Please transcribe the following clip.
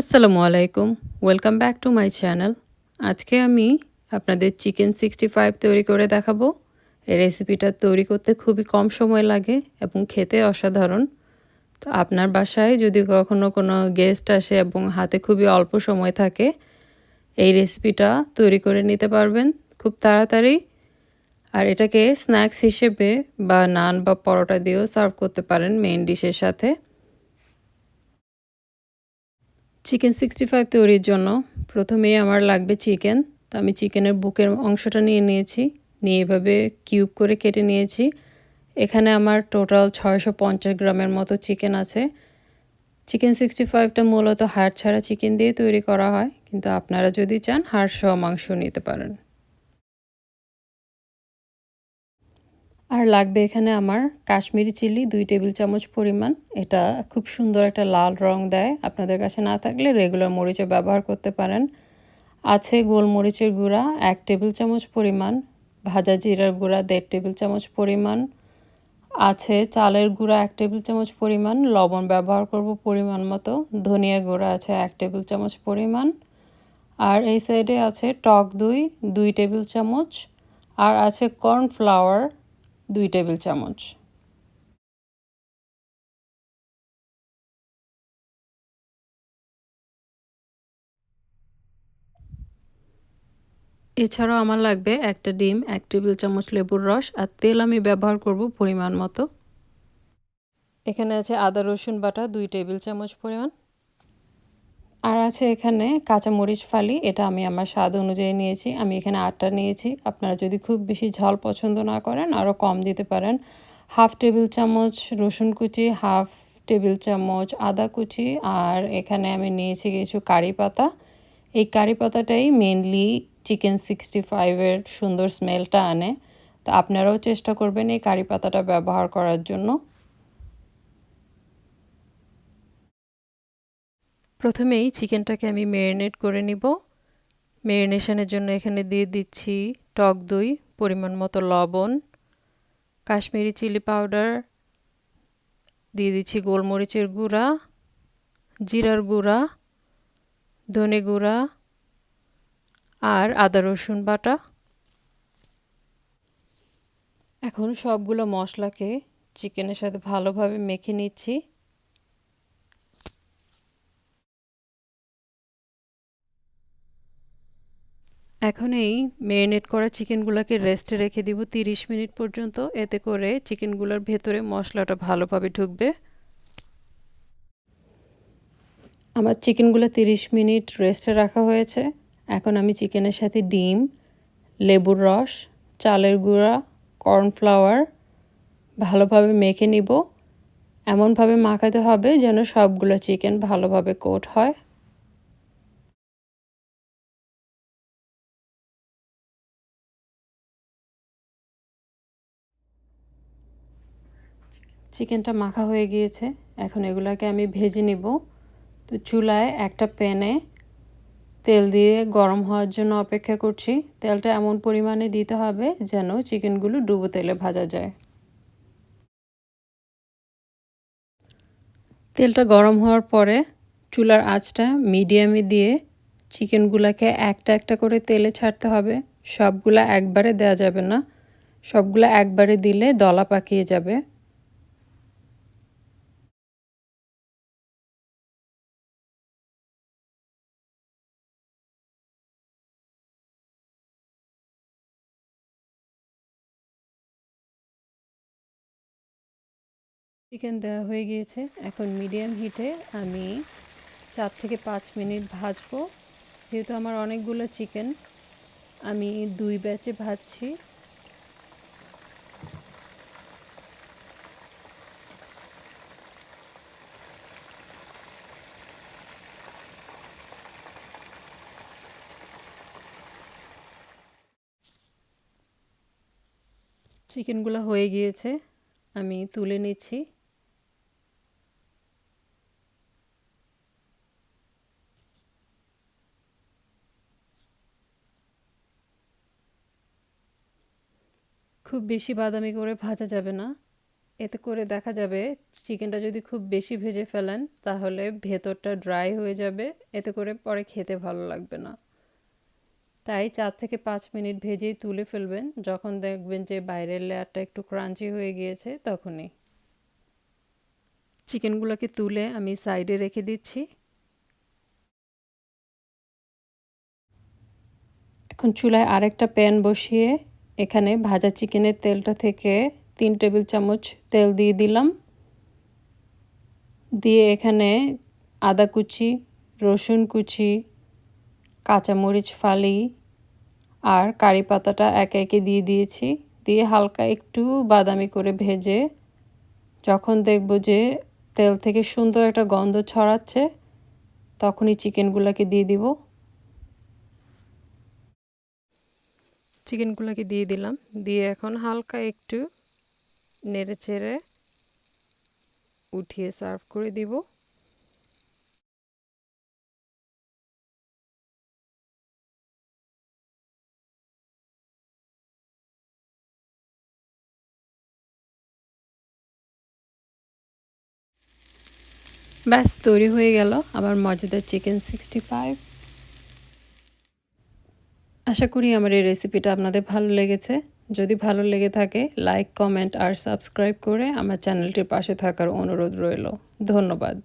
আসসালামু আলাইকুম, welcome back to my channel. আজকে আমি আপনাদের চিকেন 65 তৈরি করে দেখাবো। এই রেসিপিটা তৈরি করতে খুবই কম সময় লাগে এবং খেতে অসাধারণ। তো আপনার বাসায় যদি কখনো কোনো গেস্ট আসে এবং হাতে খুবই অল্প সময় থাকে, এই রেসিপিটা তৈরি করে নিতে পারবেন খুব তাড়াতাড়ি। আর এটাকে স্ন্যাক্স হিসেবে বা নান বা পরোটা দিয়েও সার্ভ করতে পারেন মেইন ডিশের সাথে। চিকেন 65 তৈরির জন্য প্রথমেই আমার লাগবে চিকেন। তো আমি চিকেনের বুকের অংশটা নিয়ে নিয়েছি, নিয়ে এভাবে কিউব করে কেটে নিয়েছি। এখানে আমার টোটাল 650 গ্রামের মতো চিকেন আছে। চিকেন 65টা মূলত হাড় ছাড়া চিকেন দিয়ে তৈরি করা হয়, কিন্তু আপনারা যদি চান হাড় সহ মাংস নিতে পারেন। আর লাগবে এখানে আমার কাশ্মীরি চিলি 2 টেবিল চামচ পরিমাণ। এটা খুব সুন্দর একটা লাল রং দেয়। আপনাদের কাছে না থাকলে রেগুলার মরিচও ব্যবহার করতে পারেন। আছে গোলমরিচের গুঁড়া 1 টেবিল চামচ পরিমাণ, ভাজা জিরার গুঁড়া 1.5 টেবিল চামচ পরিমাণ, আছে চালের গুঁড়া 1 টেবিল চামচ পরিমাণ, লবণ ব্যবহার করব পরিমাণ মতো, ধনিয়া গুঁড়া আছে 1 টেবিল চামচ পরিমাণ, আর এই সাইডে আছে টক দই 2 টেবিল চামচ, আর আছে কর্নফ্লাওয়ার 2 টেবিল চামচ। এছাড়াও আমার লাগবে একটা ডিম, 1 টেবিল চামচ লেবুর রস, আর তেল আমি ব্যবহার করব পরিমাণ মতো। এখানে আছে আদা রসুন বাটা 2 টেবিল চামচ পরিমাণ, আর আছে এখানে কাঁচামরিচ ফালি, এটা আমি আমার স্বাদ অনুযায়ী নিয়েছি। আমি এখানে 8টা নিয়েছি। আপনারা যদি খুব বেশি ঝাল পছন্দ না করেন আরও কম দিতে পারেন। 1/2 টেবিল চামচ রসুন কুচি, 1/2 টেবিল চামচ আদা কুচি, আর এখানে আমি নিয়েছি কিছু কারি পাতা। এই কারি পাতাটাই মেনলি চিকেন 65-এর সুন্দর স্মেলটা আনে। তো আপনারাও চেষ্টা করবেন এই কারি পাতাটা ব্যবহার করার জন্য। প্রথমেই চিকেনটাকে আমি ম্যারিনেট করে নিব। ম্যারিনেশনের জন্য এখানে দিয়ে দিচ্ছি টক দই, পরিমাণ মতো লবণ, কাশ্মীরি চিলি পাউডার, দিয়ে দিচ্ছি গোলমরিচের গুঁড়া, জিরার গুঁড়া, ধনে গুঁড়া, আর আদা রসুন বাটা। এখন সবগুলো মশলাকে চিকেনের সাথে ভালোভাবে মেখে নিচ্ছি। এখন এই ম্যারিনেট করা চিকেনগুলোকে রেস্টে রেখে দিব 30 মিনিট পর্যন্ত, এতে করে চিকেনগুলোর ভেতরে মশলাটা ভালোভাবে ঢুকবে। আমার চিকেনগুলো 30 মিনিট রেস্টে রাখা হয়েছে। এখন আমি চিকেনের সাথে ডিম, লেবুর রস, চালের গুঁড়া, কর্নফ্লাওয়ার ভালোভাবে মেখে নিব। এমনভাবে মাখাতে হবে যেন সবগুলো চিকেন ভালোভাবে কোট হয়। চিকেনটা মাখা হয়ে গিয়েছে। এখন এগুলোকে আমি ভেজে নিব। তো চুলায় একটা প্যানে তেল দিয়ে গরম হওয়ার জন্য অপেক্ষা করছি। তেলটা এমন পরিমাণে দিতে হবে যেন চিকেনগুলো ডুবো তেলে ভাজা যায়। তেলটা গরম হওয়ার পরে চুলার আঁচটা মিডিয়ামে দিয়ে চিকেনগুলোকে একটা একটা করে তেলে ছাড়তে হবে। সবগুলা একবারে দেওয়া যাবে না, সবগুলা একবারে দিলে দলা পাকিয়ে যাবে। চিকেন দেওয়া হয়ে গিয়েছে। এখন মিডিয়াম হিটে আমি 4 থেকে 5 মিনিট ভাজবো। যেহেতু আমার অনেকগুলো চিকেন, আমি 2 ব্যাচে ভাজছি। চিকেনগুলো হয়ে গিয়েছে, আমি তুলে নিচ্ছি। খুব বেশি বাদামি করে ভাজা যাবে না, এতে করে দেখা যাবে চিকেনটা যদি খুব বেশি ভেজে ফেলেন তাহলে ভেতরটা ড্রাই হয়ে যাবে, এতে করে পরে খেতে ভালো লাগবে না। তাই 4 থেকে 5 মিনিট ভেজেই তুলে ফেলবেন। যখন দেখবেন যে বাইরের লেয়ারটা একটু ক্রাঞ্চি হয়ে গিয়েছে তখনই। চিকেনগুলোকে তুলে আমি সাইডে রেখে দিচ্ছি। এখন চুলায় আরেকটা প্যান বসিয়ে এখানে ভাজা চিকেনের তেলটা থেকে 3 টেবিল চামচ তেল দিয়ে দিলাম। দিয়ে এখানে আদা কুচি, রসুন কুচি, কাঁচামরিচ ফালি আর কারি পাতাটা একে একে দিয়ে দিয়েছি। দিয়ে হালকা একটু বাদামি করে ভেজে যখন দেখব যে তেল থেকে সুন্দর একটা গন্ধ ছড়াচ্ছে তখনই চিকেনগুলোকে দিয়ে দিব। চিকেনগুলোকে দিয়ে দিলাম। দিয়ে এখন হালকা একটু নেড়ে চেড়ে উঠিয়ে সার্ভ করে দিব। ব্যাস তৈরি হয়ে গেল আমার মজাদার চিকেন 65। আশা করি আমার এই রেসিপিটা আপনাদের ভালো লেগেছে। যদি ভালো লেগে থাকে লাইক, কমেন্ট আর সাবস্ক্রাইব করে আমার চ্যানেলটির পাশে থাকার অনুরোধ রইল। ধন্যবাদ।